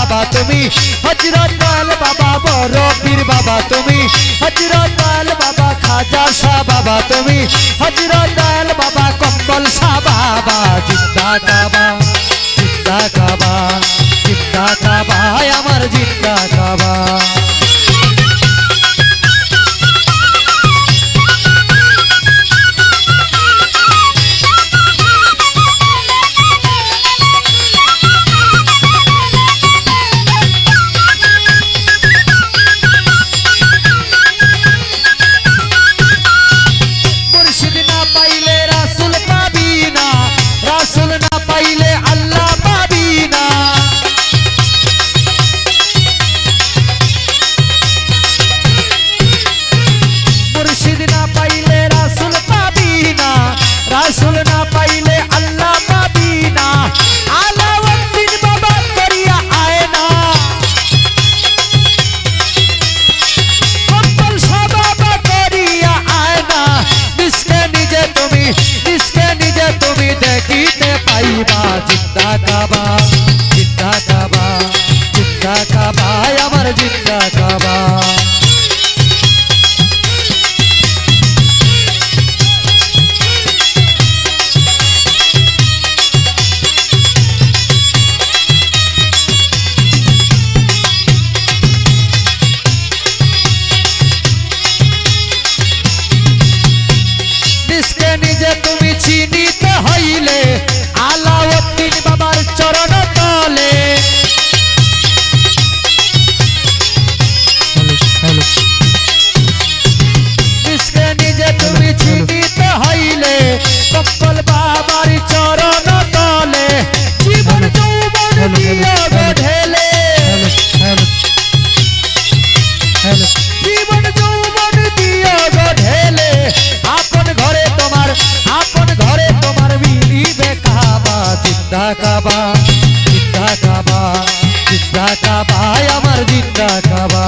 বাবা তুমি, হযরত আল বাবা বড় পীর বাবা তুমি, হযরত আল বাবা খাজা শাহ বাবা তুমি, হযরত আল বাবা কম্বল শাহ বাবা। জিন্দা কাবা, জিন্দা কাবা, জিন্দা কাবা, আমার জিন্দা কাবা। রাসূল না পাইলে আল্লাহ পাবি না, আলাউদ্দিন বাবা করিয়া আয় না, কম্বল শাহ বাবা করিয়া আয় না। নিজকে নিজে তুমি দেখিতে পাইবা। জিন্দা কাবা, জিন্দা কাবা, জিন্দা কাবা, আমার জিন্দা কাবা। নিজে তুমি চিনিতে হইলে আলাউদ্দিন বাবার চরণ তলে। নিজে তুমি চিনিতে হইলে কম্বল বাবার চরণ তলে। জীবন যৌবন দিও গো ঢেলে, জীবন যৌবন দিও গো ঢেলে। আপন ঘরে তোমার মিলিবে কাবা। জিন্দা কাবা, জিন্দা কাবা, জিন্দা কাবা, আমার জিন্দা কাবা।